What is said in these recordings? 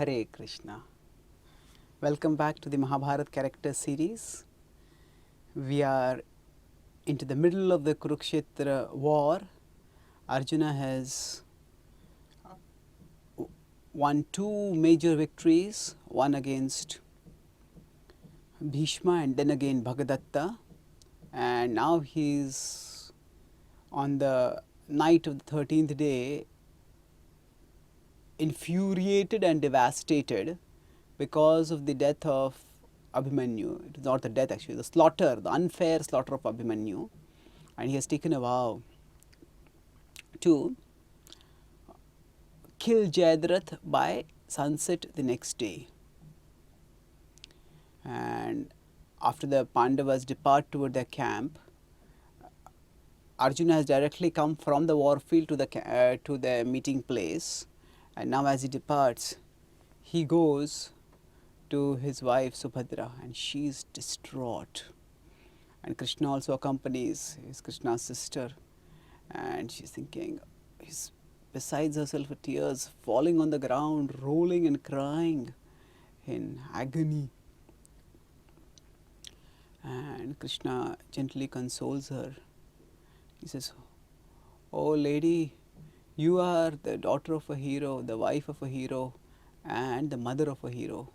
Hare Krishna. Welcome back to the Mahabharata Characters series. We are into the middle of the Kurukshetra war. Arjuna has won two major victories, one against Bhishma and then again Bhagadatta, and now he is on the night of the 13th day infuriated and devastated because of the death of Abhimanyu. It is not the death actually, the slaughter, the unfair slaughter of Abhimanyu, and he has taken a vow to kill Jayadratha by sunset the next day. And after the Pandavas depart toward their camp, Arjuna has directly come from the war field to the meeting place, and now as he departs, he goes to his wife Subhadra, and she is distraught. And Krishna also accompanies his Krishna's sister, and she's thinking, he's besides herself with tears, falling on the ground, rolling and crying in agony. And Krishna gently consoles her. He says, "Oh lady, you are the daughter of a hero, the wife of a hero, and the mother of a hero.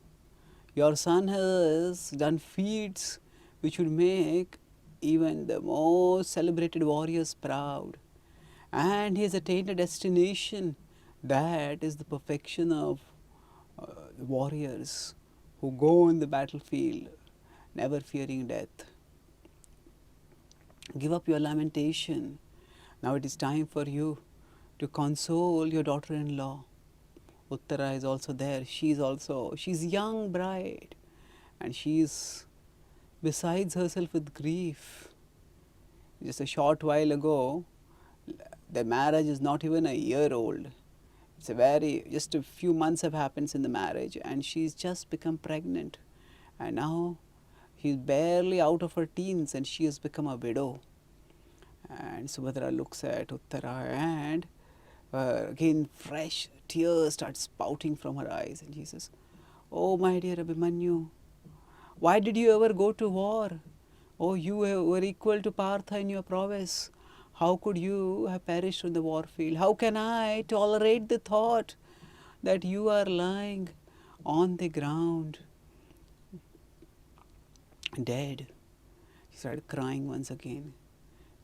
Your son has done feats which would make even the most celebrated warriors proud. And he has attained a destination that is the perfection of warriors who go on the battlefield never fearing death. Give up your lamentation. Now it is time for you to console your daughter-in-law." Uttara is also there. She's young bride, and she is besides herself with grief. Just a short while ago, the marriage is not even a year old. Just a few months have happened in the marriage, and she's just become pregnant. And now he's barely out of her teens, and she has become a widow. And Subhadra looks at Uttara, and again fresh tears start spouting from her eyes, and she says, "Oh my dear Abhimanyu, why did you ever go to war? Oh, you were equal to Partha in your prowess. How could you have perished on the war field? How can I tolerate the thought that you are lying on the ground dead?" She started crying once again.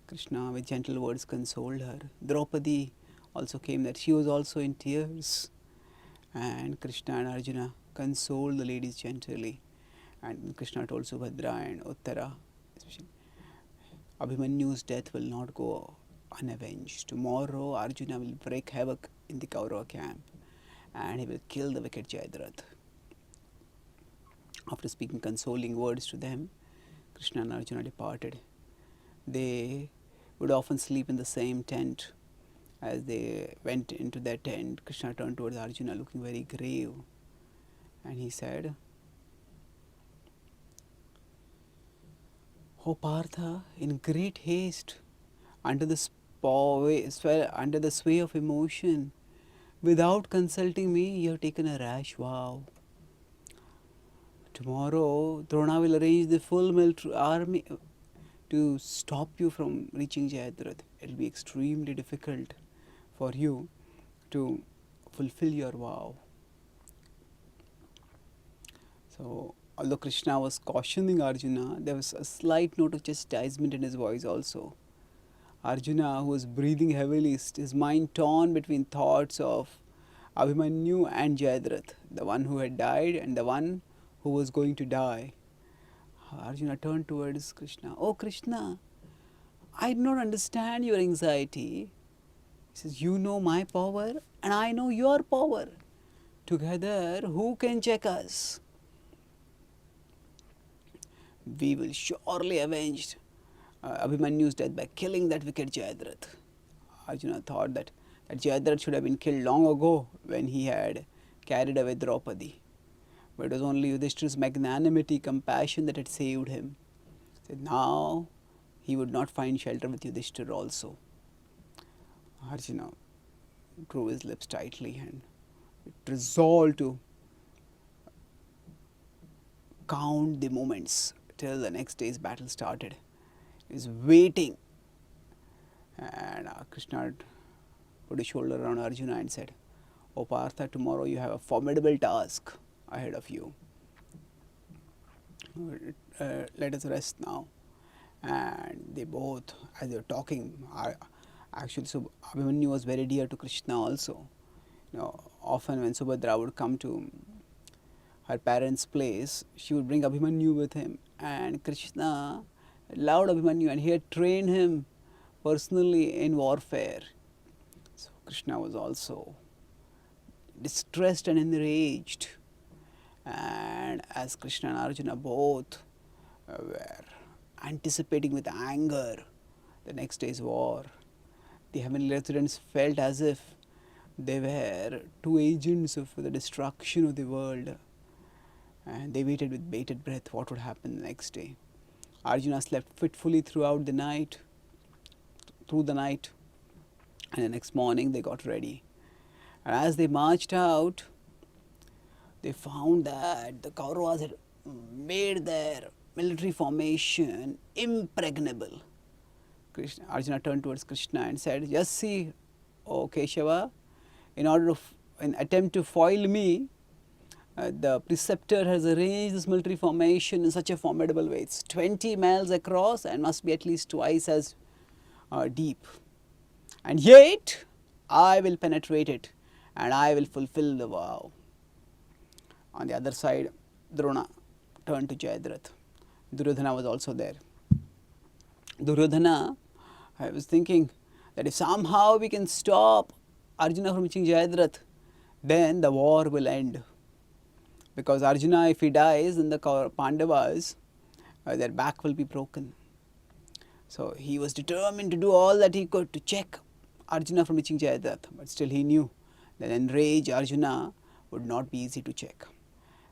Krishna with gentle words consoled her. Draupadi also came there. She was also in tears. And Krishna and Arjuna consoled the ladies gently. And Krishna told Subhadra and Uttara, especially, Abhimanyu's death will not go unavenged. Tomorrow Arjuna will wreak havoc in the Kaurava camp, and he will kill the wicked Jayadratha. After speaking consoling words to them, Krishna and Arjuna departed. They would often sleep in the same tent. As they went into their tent, Krishna turned towards Arjuna looking very grave, and he said, "O Partha, in great haste, under the sway of emotion, without consulting me, you have taken a rash vow. Tomorrow, Drona will arrange the full military army to stop you from reaching Jayadratha. It will be extremely difficult for you to fulfill your vow." So, although Krishna was cautioning Arjuna, there was a slight note of chastisement in his voice also. Arjuna, who was breathing heavily, his mind torn between thoughts of Abhimanyu and Jayadratha, the one who had died and the one who was going to die. Arjuna turned towards Krishna. "Oh Krishna, I do not understand your anxiety." He says, "You know my power and I know your power. Together, who can check us? We will surely avenge Abhimanyu's death by killing that wicked Jayadratha." Arjuna thought that Jayadratha should have been killed long ago when he had carried away Draupadi. But it was only Yudhishthira's magnanimity, compassion that had saved him. He said now he would not find shelter with Yudhishthira also. Arjuna drew his lips tightly and resolved to count the moments till the next day's battle started. He was waiting. And Krishna put his shoulder around Arjuna and said, "O Partha, tomorrow you have a formidable task ahead of you. Let us rest now." And they both, as they were talking, actually Abhimanyu was very dear to Krishna also. Often when Subhadra would come to her parents' place, she would bring Abhimanyu with him. And Krishna loved Abhimanyu and he had trained him personally in warfare. So Krishna was also distressed and enraged. And as Krishna and Arjuna both were anticipating with anger the next day's war, the heavenly residents felt as if they were two agents of the destruction of the world. And they waited with bated breath what would happen the next day. Arjuna slept fitfully through the night. And the next morning they got ready. And as they marched out, they found that the Kauravas had made their military formation impregnable. Arjuna turned towards Krishna and said, "Just see, O Keshava, in attempt to foil me, the preceptor has arranged this military formation in such a formidable way. It's 20 miles across and must be at least twice as deep. And yet, I will penetrate it and I will fulfill the vow." On the other side, Drona turned to Jayadratha. Duryodhana was also there. Duryodhana, I was thinking that if somehow we can stop Arjuna from reaching Jayadratha, then the war will end. Because Arjuna, if he dies, then the Pandavas, their back will be broken. So he was determined to do all that he could to check Arjuna from reaching Jayadratha. But still he knew that enraged Arjuna would not be easy to check.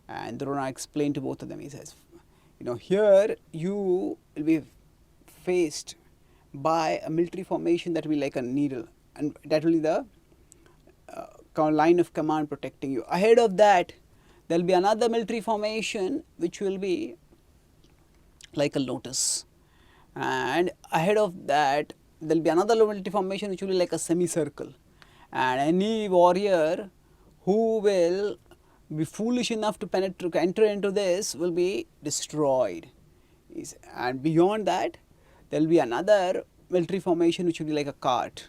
And Drona explained to both of them. He says, here you will be faced by a military formation that will be like a needle. And that will be the line of command protecting you. Ahead of that, there will be another military formation which will be like a lotus. And ahead of that, there will be another military formation which will be like a semicircle. And any warrior who will be foolish enough to enter into this will be destroyed. And beyond that, there will be another military formation which will be like a cart.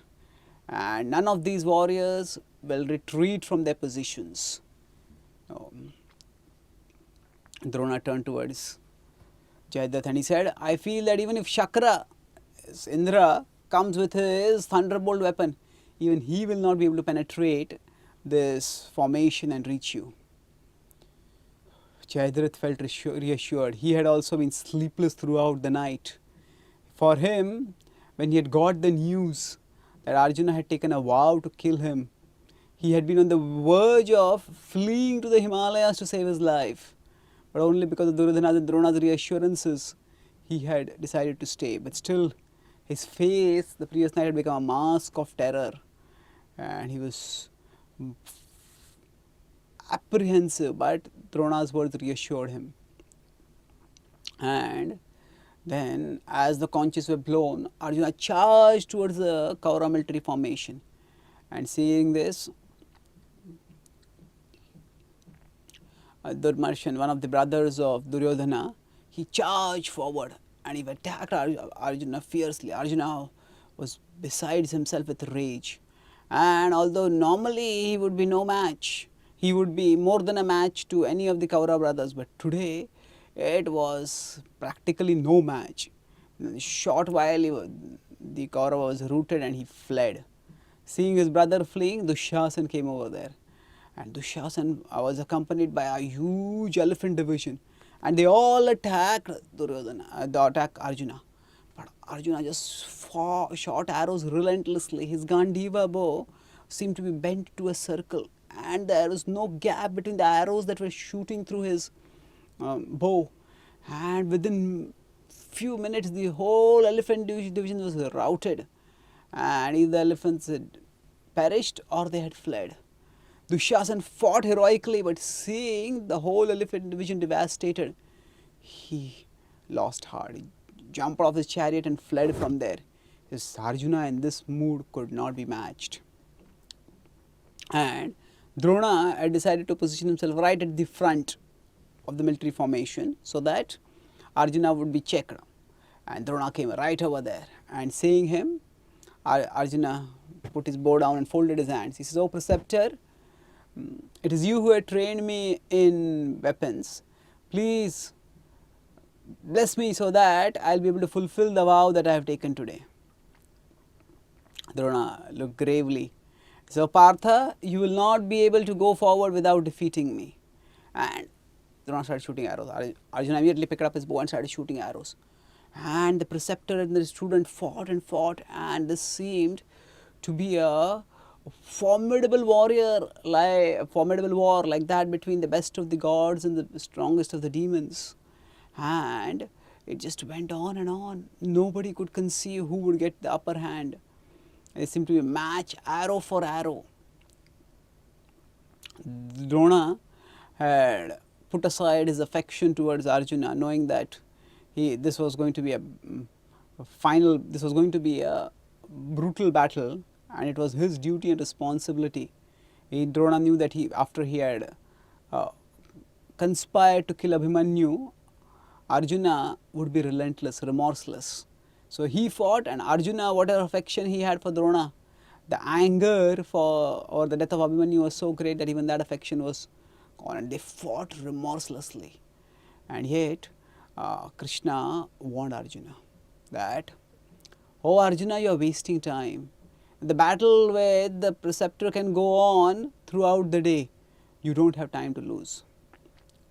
And none of these warriors will retreat from their positions. Drona turned towards Jayadratha and he said, "I feel that even if Shakra, Indra, comes with his thunderbolt weapon, even he will not be able to penetrate this formation and reach you." Jayadratha felt reassured. He had also been sleepless throughout the night. For him, when he had got the news that Arjuna had taken a vow to kill him, he had been on the verge of fleeing to the Himalayas to save his life. But only because of Duryodhana's and Drona's reassurances, he had decided to stay. But still, his face the previous night had become a mask of terror. And he was apprehensive, but Drona's words reassured him. And then, as the conches were blown, Arjuna charged towards the Kaurava military formation. And seeing this, Durmarshan, one of the brothers of Duryodhana, he charged forward and he attacked Arjuna fiercely. Arjuna was beside himself with rage. And although normally he would be no match, he would be more than a match to any of the Kaurava brothers, but today it was practically no match. In a short while, the Kaurava was routed and he fled. Seeing his brother fleeing, Dushasan came over there. And Dushasan was accompanied by a huge elephant division. And they all attacked Arjuna. But Arjuna just shot arrows relentlessly. His Gandiva bow seemed to be bent to a circle. And there was no gap between the arrows that were shooting through his bow. And within few minutes, the whole elephant division was routed. And either the elephants had perished or they had fled. Dushasan fought heroically, but seeing the whole elephant division devastated, he lost heart. He jumped off his chariot and fled from there. His Arjuna in this mood could not be matched. And Drona had decided to position himself right at the front of the military formation so that Arjuna would be checked. And Drona came right over there, and seeing him, Arjuna put his bow down and folded his hands. He says, "Oh preceptor, it is you who had trained me in weapons. Please bless me so that I will be able to fulfill the vow that I have taken today." Drona looked gravely. "So Partha, you will not be able to go forward without defeating me." And Drona started shooting arrows. Arjuna immediately picked up his bow and started shooting arrows. And the preceptor and the student fought and fought, and this seemed to be a formidable war like that between the best of the gods and the strongest of the demons. And it just went on and on. Nobody could conceive who would get the upper hand. It seemed to be a match, arrow for arrow. Drona had put aside his affection towards Arjuna, knowing that this was going to be a brutal battle, and it was his duty and responsibility. Drona knew that after he had conspired to kill Abhimanyu, Arjuna would be relentless, remorseless. So he fought, and Arjuna, whatever affection he had for Drona, the anger or the death of Abhimanyu was so great that even that affection was gone, and they fought remorselessly. And yet Krishna warned Arjuna that, "Oh Arjuna, you are wasting time. The battle with the preceptor can go on throughout the day. You don't have time to lose.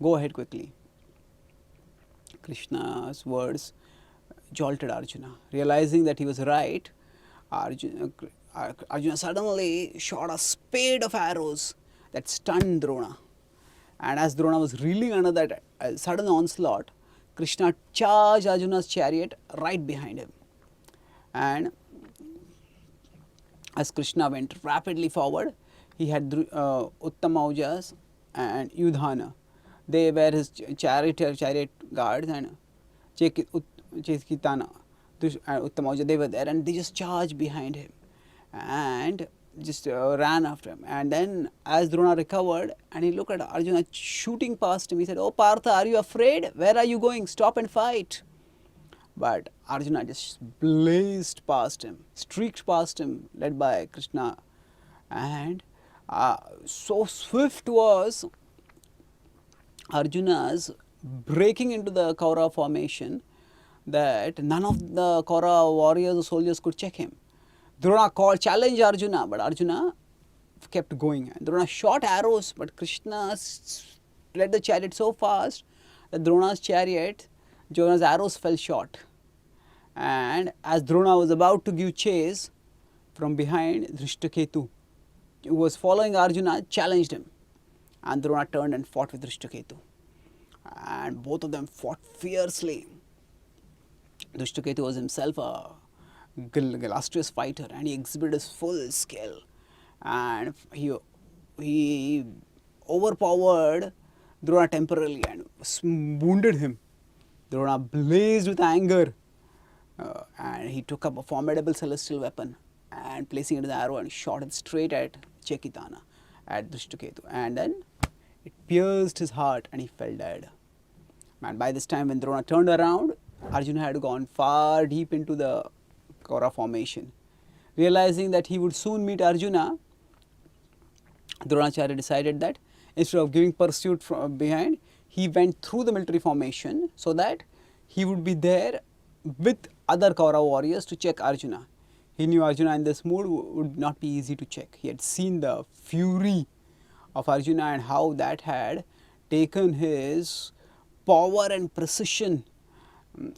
Go ahead quickly." Krishna's words jolted Arjuna. Realizing that he was right, Arjuna suddenly shot a spade of arrows that stunned Drona. And as Drona was reeling under that sudden onslaught, Krishna charged Arjuna's chariot right behind him. And as Krishna went rapidly forward, he had Uttamaujas and Yudhana. They were his chariot guards, and Chekitana and Uttamauja, they were there, and they just charged behind him and just ran after him. And then as Drona recovered and he looked at Arjuna shooting past him, he said, "Oh Partha, are you afraid? Where are you going? Stop and fight." But Arjuna just blazed past him, streaked past him, led by Krishna. And so swift was Arjuna's breaking into the Kaurava formation that none of the Kaurava warriors or soldiers could check him. Drona challenged Arjuna, but Arjuna kept going. And Drona shot arrows, but Krishna led the chariot so fast that Drona's arrows fell short. And as Drona was about to give chase, from behind, Drishtaketu, who was following Arjuna, challenged him. And Drona turned and fought with Drishtaketu. And both of them fought fiercely. Drishtaketu was himself a illustrious fighter, and he exhibited his full skill. And he overpowered Drona temporarily and wounded him. Drona blazed with anger, and he took up a formidable celestial weapon and placing it in the arrow and shot it straight at Chekitana, at Drishtaketu. And then it pierced his heart and he fell dead. And by this time, when Drona turned around, Arjuna had gone far deep into the Kaurava formation. Realizing that he would soon meet Arjuna, Dronacharya decided that instead of giving pursuit from behind, he went through the military formation so that he would be there with other Kaurava warriors to check Arjuna. He knew Arjuna in this mood would not be easy to check. He had seen the fury of Arjuna and how that had taken his power and precision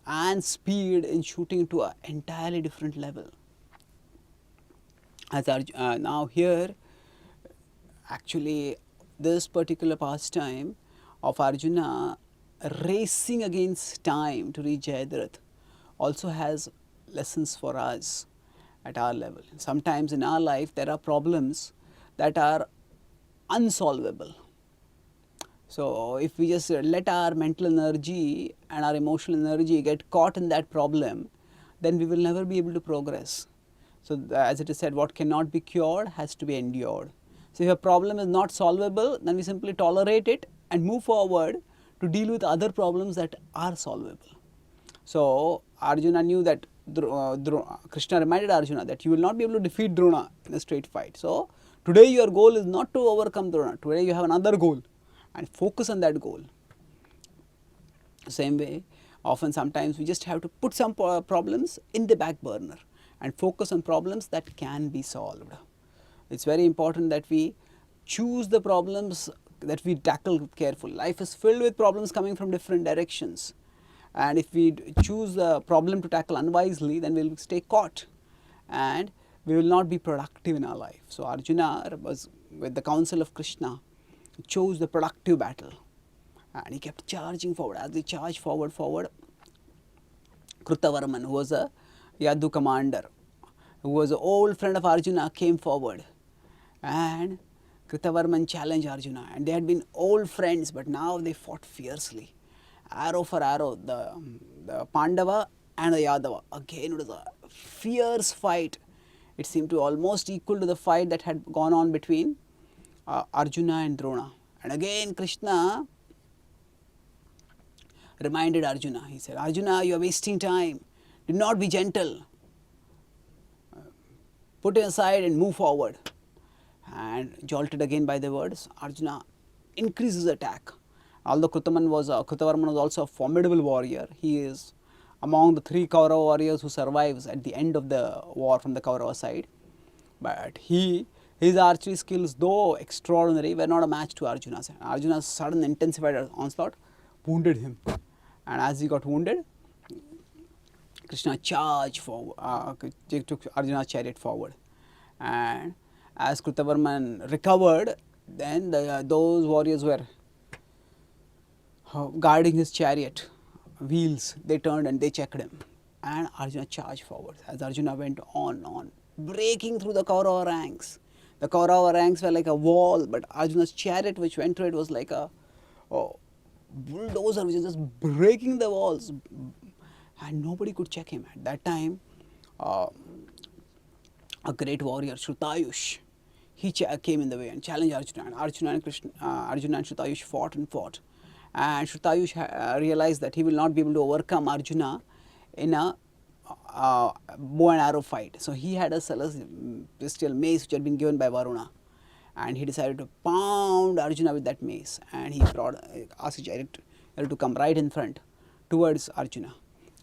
and speed in shooting to an entirely different level. As now here, actually this particular pastime of Arjuna racing against time to reach Jayadratha also has lessons for us at our level. Sometimes in our life there are problems that are unsolvable. So, if we just let our mental energy and our emotional energy get caught in that problem, then we will never be able to progress. So, as it is said, what cannot be cured has to be endured. So, if a problem is not solvable, then we simply tolerate it and move forward to deal with other problems that are solvable. So, Arjuna knew that Krishna reminded Arjuna that you will not be able to defeat Drona in a straight fight. So, today your goal is not to overcome Drona, today you have another goal and focus on that goal. Same way, often sometimes we just have to put some problems in the back burner and focus on problems that can be solved. It is very important that we choose the problems that we tackle carefully. Life is filled with problems coming from different directions, and if we choose the problem to tackle unwisely, then we will stay caught and we will not be productive in our life. So, Arjuna was, with the counsel of Krishna, chose the productive battle and he kept charging forward. As he charged forward, Krutavarman, who was a Yadu commander, who was an old friend of Arjuna, came forward, and Krutavarman challenged Arjuna, and they had been old friends, but now they fought fiercely, arrow for arrow. The Pandava and the Yadava, again it was a fierce fight. It seemed to almost equal to the fight that had gone on between Arjuna and Drona. And again Krishna reminded Arjuna, he said, Arjuna, you are wasting time, do not be gentle, put it aside and move forward. And jolted again by the words, Arjuna increases attack. Although Krutavarman was also a formidable warrior, he is among the 3 Kaurava warriors who survives at the end of the war from the Kaurava side. But his archery skills, though extraordinary, were not a match to Arjuna's. Arjuna's sudden intensified onslaught wounded him, and as he got wounded, Krishna charged forward, took Arjuna's chariot forward, and as Krutavarman recovered, then those warriors were guarding his chariot wheels. They turned and they checked him, and Arjuna charged forward. As Arjuna went on, breaking through the Kaurava ranks. The Kaurava ranks were like a wall, but Arjuna's chariot which went through it was like a bulldozer which was just breaking the walls, and nobody could check him. At that time, a great warrior, Shrutayush, he came in the way and challenged Arjuna. And Arjuna and Shrutayush fought, and Shrutayush realized that he will not be able to overcome Arjuna in a bow and arrow fight. So he had a celestial mace which had been given by Varuna, and he decided to pound Arjuna with that mace, and he asked his chariot to come right in front towards Arjuna.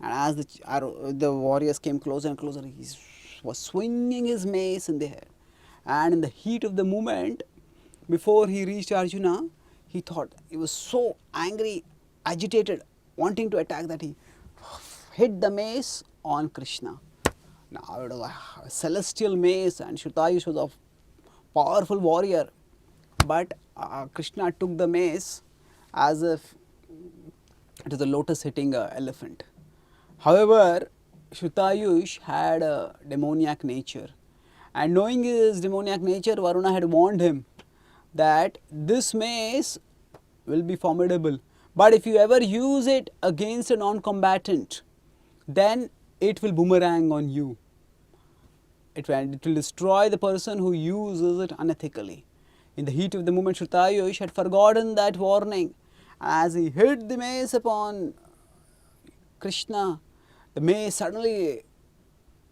And as the warriors came closer and closer, he was swinging his mace in the air, and in the heat of the moment, before he reached Arjuna, he thought, he was so angry, agitated, wanting to attack, that he hit the mace on Krishna. Now it was a celestial mace, and Shrutayush was a powerful warrior, but Krishna took the mace as if it was a lotus hitting an elephant. However, Shrutayush had a demoniac nature, and knowing his demoniac nature, Varuna had warned him that this mace will be formidable, but if you ever use it against a non-combatant, then it will boomerang on you. It will destroy the person who uses it unethically. In the heat of the moment, Shrutayush had forgotten that warning. As he hit the mace upon Krishna, the mace suddenly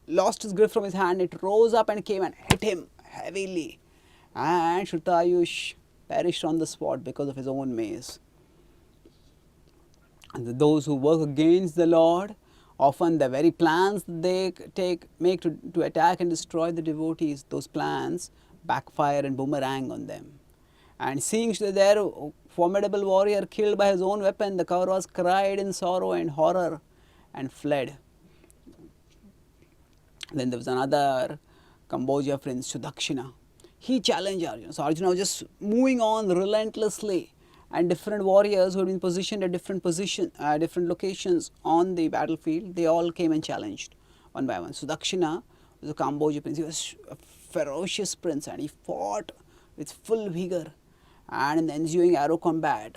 lost its grip from his hand. It rose up and came and hit him heavily, and Shrutayush perished on the spot because of his own mace. And those who work against the Lord, often the very plans they make to attack and destroy the devotees, those plans backfire and boomerang on them. And seeing their formidable warrior killed by his own weapon, the Kauravas cried in sorrow and horror and fled. Then there was another Cambodia prince, Sudakshina. He challenged Arjuna. So Arjuna was just moving on relentlessly, and different warriors who had been positioned at different locations on the battlefield, they all came and challenged one by one. Sudakshina was a Cambodia prince. He was a ferocious prince, and he fought with full vigor. And in the ensuing arrow combat,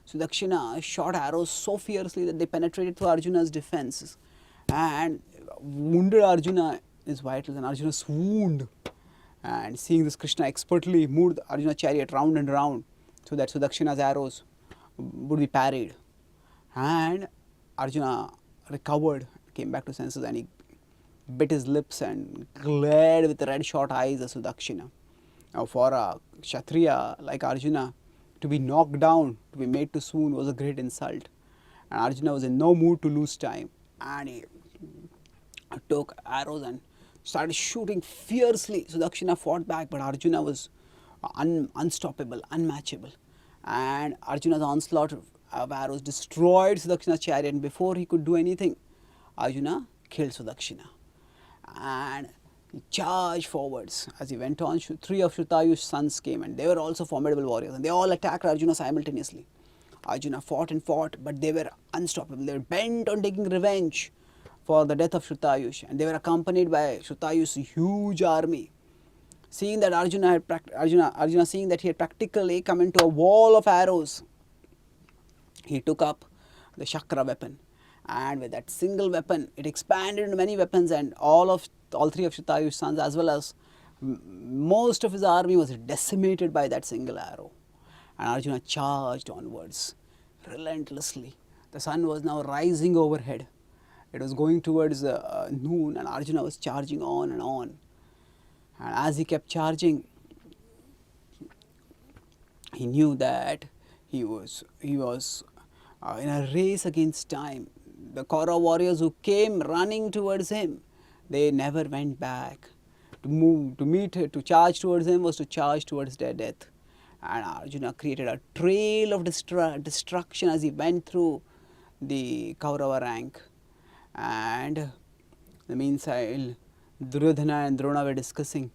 Sudakshina shot arrows so fiercely that they penetrated through Arjuna's defense and wounded Arjuna in his vitals, and Arjuna swooned. And seeing this, Krishna expertly moved Arjuna's chariot round and round so that Sudakshina's arrows would be parried. And Arjuna recovered, came back to senses, and he bit his lips and glared with red shot eyes at Sudakshina. Now, for a Kshatriya like Arjuna, to be knocked down, to be made to swoon was a great insult. And Arjuna was in no mood to lose time. And he took arrows and started shooting fiercely. Sudakshina fought back, but Arjuna was unstoppable, unmatchable. And Arjuna's onslaught of arrows destroyed Sudakshina's chariot, and before he could do anything, Arjuna killed Sudakshina. And he charged forwards. As he went on, 3 of Shrutayu's sons came, and they were also formidable warriors, and they all attacked Arjuna simultaneously. Arjuna fought and fought, but they were unstoppable. They were bent on taking revenge for the death of Shrutayush, and they were accompanied by Shrutayu's huge army. Seeing that Arjuna seeing that he had practically come into a wall of arrows, he took up the Shakra weapon, and with that single weapon, it expanded into many weapons, and all 3 of Shrutayu's sons, as well as most of his army, was decimated by that single arrow. And Arjuna charged onwards relentlessly. The sun was now rising overhead. It was going towards noon, and Arjuna was charging on and on. And as he kept charging, he knew that he was in a race against time. The Kaurava warriors who came running towards him, they never went back. To charge towards him was to charge towards their death. And Arjuna created a trail of destruction as he went through the Kaurava rank. And in the meanwhile, Duryodhana and Drona were discussing,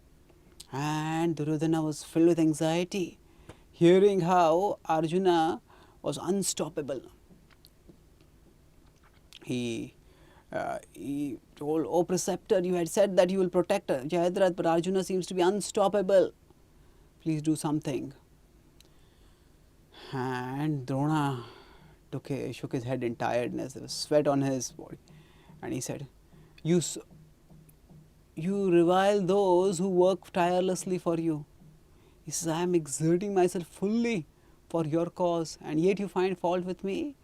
and Duryodhana was filled with anxiety, hearing how Arjuna was unstoppable. He told, "O preceptor, you had said that you will protect Jayadratha, but Arjuna seems to be unstoppable. Please do something." And Drona shook his head in tiredness. There was sweat on his body. And he said, You revile those who work tirelessly for you. He says, I am exerting myself fully for your cause, and yet you find fault with me.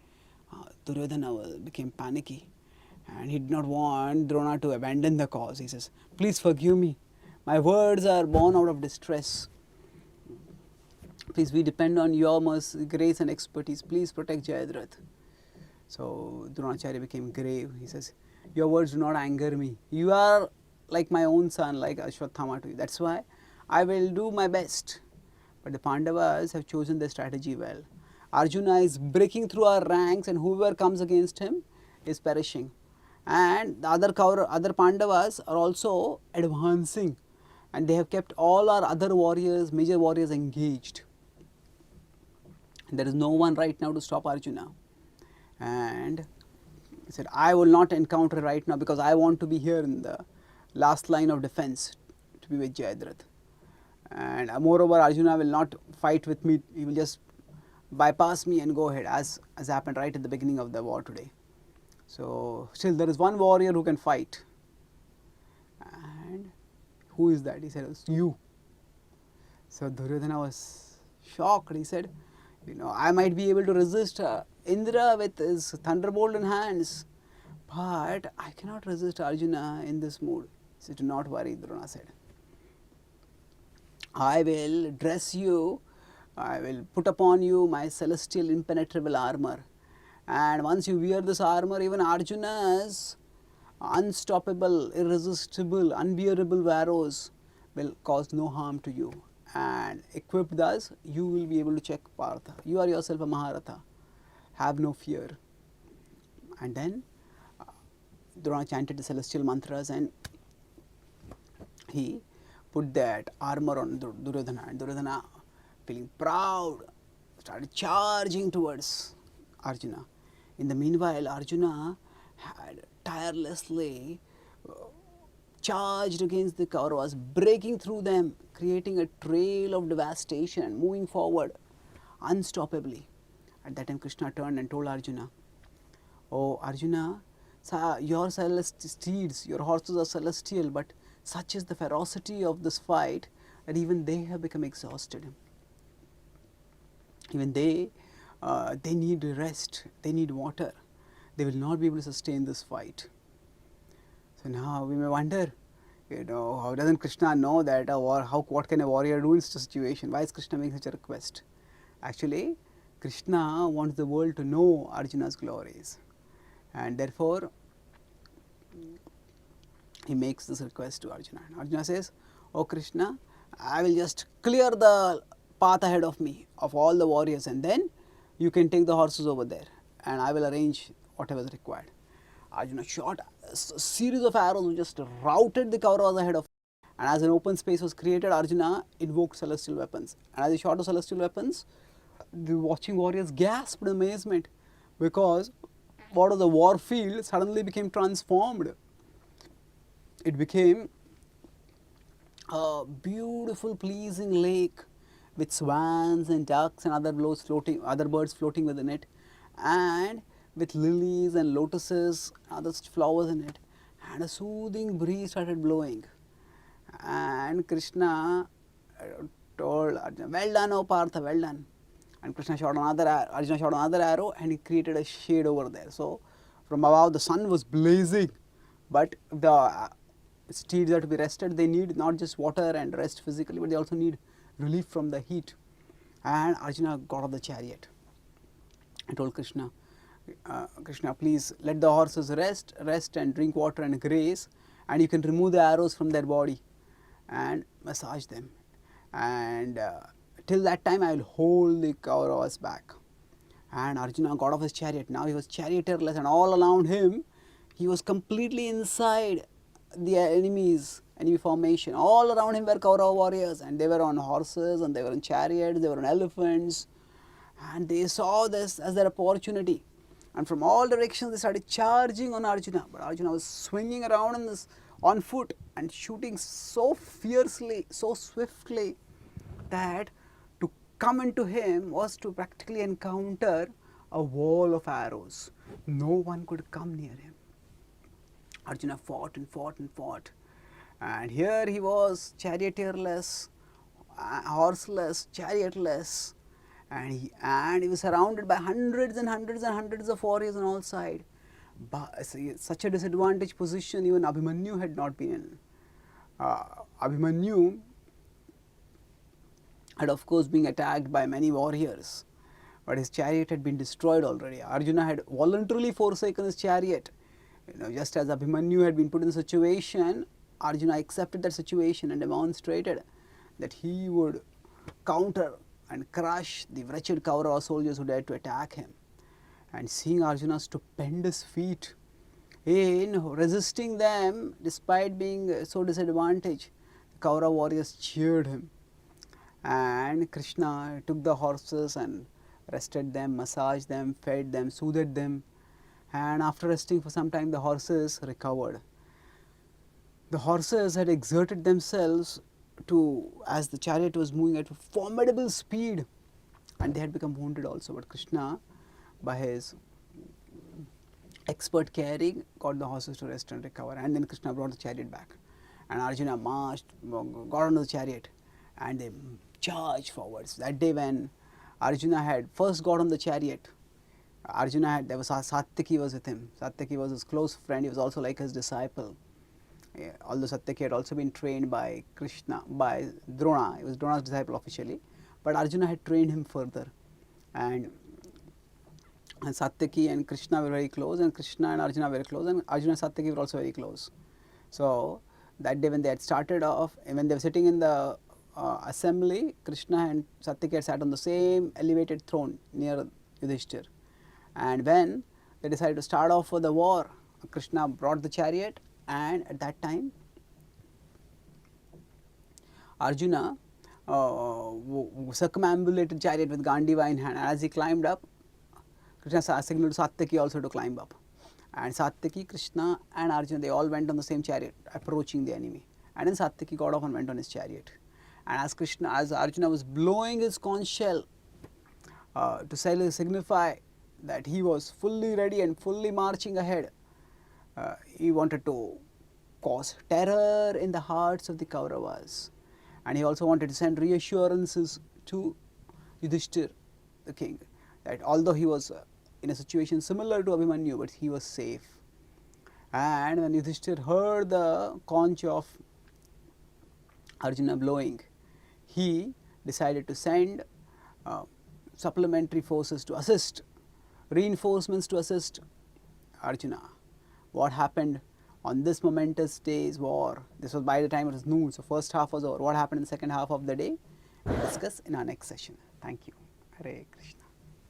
Duryodhana became panicky, and he did not want Drona to abandon the cause. He says, please forgive me. My words are born out of distress. Please, we depend on your mercy, grace and expertise. Please protect Jayadratha. So Dronacharya became grave. He says, your words do not anger me. You are like my own son, like Ashwathama to you. That's why I will do my best. But the Pandavas have chosen their strategy well. Arjuna is breaking through our ranks, and whoever comes against him is perishing. And the other Pandavas are also advancing, and they have kept all our other warriors, major warriors, engaged. There is no one right now to stop Arjuna. And he said, I will not encounter right now because I want to be here in the last line of defense to be with Jayadratha. And moreover, Arjuna will not fight with me. He will just bypass me and go ahead, as happened right at the beginning of the war today. So still there is one warrior who can fight. And who is that? He said, it's you. So Duryodhana was shocked. He said, I might be able to resist Indra with his thunderbolt in hands, but I cannot resist Arjuna in this mood. He said, do not worry, Drona said. I will dress you, I will put upon you my celestial impenetrable armor. And once you wear this armor, even Arjuna's unstoppable, irresistible, unbearable arrows will cause no harm to you. And equipped thus, you will be able to check Partha. You are yourself a Mahārata. Have no fear. And then Drona chanted the celestial mantras, and he put that armor on Duryodhana. And Duryodhana, feeling proud, started charging towards Arjuna. In the meanwhile, Arjuna had tirelessly charged against the Kauravas, breaking through them, creating a trail of devastation, moving forward unstoppably. At that time Krishna turned and told Arjuna, "Oh Arjuna, your steeds, your horses are celestial, but such is the ferocity of this fight that even they have become exhausted. Even they need rest, they need water. They will not be able to sustain this fight." So now we may wonder, how doesn't Krishna know that what can a warrior do in such a situation? Why is Krishna making such a request? Actually, Krishna wants the world to know Arjuna's glories, and therefore he makes this request to Arjuna. And Arjuna says, "Oh Krishna, I will just clear the path ahead of me of all the warriors, and then you can take the horses over there and I will arrange whatever is required." Arjuna shot a series of arrows which just routed the Kauravas ahead of him. And as an open space was created, Arjuna invoked celestial weapons. And as he shot the celestial weapons, the watching warriors gasped in amazement, because what was the war field suddenly became transformed. It became a beautiful, pleasing lake with swans and ducks and other birds floating within it, and with lilies and lotuses, other flowers in it, and a soothing breeze started blowing. And Krishna told Arjuna, "Well done, O Partha, well done." And Arjuna shot another arrow, and he created a shade over there. So from above the sun was blazing, but the steeds are to be rested. They need not just water and rest physically, but they also need relief from the heat. And Arjuna got off the chariot and told Krishna, "Krishna, please let the horses rest and drink water and graze, and you can remove the arrows from their body and massage them. And till that time I will hold the Kauravas back." And Arjuna got off his chariot. Now he was charioteerless, and all around him he was completely inside the enemy formation. All around him were Kaurava warriors, and they were on horses, and they were on chariots, they were on elephants, and they saw this as their opportunity. And from all directions they started charging on Arjuna. But Arjuna was swinging around on foot and shooting so fiercely, so swiftly, that to come into him was to practically encounter a wall of arrows. No one could come near him. Arjuna fought and fought and fought. And here he was, charioteerless, horseless, chariotless, and he was surrounded by hundreds and hundreds and hundreds of warriors on all sides. But such a disadvantaged position even Abhimanyu had not been in. Abhimanyu had of course been attacked by many warriors, but his chariot had been destroyed already. Arjuna had voluntarily forsaken his chariot. Just as Abhimanyu had been put in a situation, Arjuna accepted that situation and demonstrated that he would counter and crush the wretched Kaurava soldiers who dared to attack him. And seeing Arjuna's stupendous feat in resisting them despite being so disadvantaged, the Kaurava warriors cheered him. And Krishna took the horses and rested them, massaged them, fed them, soothed them. And after resting for some time, the horses recovered. The horses had exerted themselves as the chariot was moving at a formidable speed, and they had become wounded also. But Krishna, by his expert caring, got the horses to rest and recover. And then Krishna brought the chariot back, and Arjuna got onto the chariot, and they charged forwards. That day when Arjuna had first got on the chariot, there was Satyaki was with him. Satyaki was his close friend. He was also like his disciple. Although Satyaki had also been trained by Drona, he was Drona's disciple officially, but Arjuna had trained him further. And Satyaki and Krishna were very close, and Krishna and Arjuna were very close, and Arjuna and Satyaki were also very close. So that day when they had started off, when they were sitting in the assembly, Krishna and Satyaki had sat on the same elevated throne near Yudhishthir. And when they decided to start off for the war, Krishna brought the chariot, and at that time Arjuna circumambulated chariot with Gandiva in hand. As he climbed up, Krishna signaled Satyaki also to climb up. And Satyaki, Krishna and Arjuna, they all went on the same chariot approaching the enemy. And then Satyaki got off and went on his chariot. And as Arjuna was blowing his conch shell to signify that he was fully ready and fully marching ahead, he wanted to cause terror in the hearts of the Kauravas. And he also wanted to send reassurances to Yudhishthir, the king, that although he was in a situation similar to Abhimanyu, but he was safe. And when Yudhishthir heard the conch of Arjuna blowing, he decided to send supplementary forces to assist, reinforcements to assist Arjuna. What happened on this momentous day's war? This was by the time it was noon, so first half was over. What happened in the second half of the day? We'll discuss in our next session. Thank you. Hare Krishna.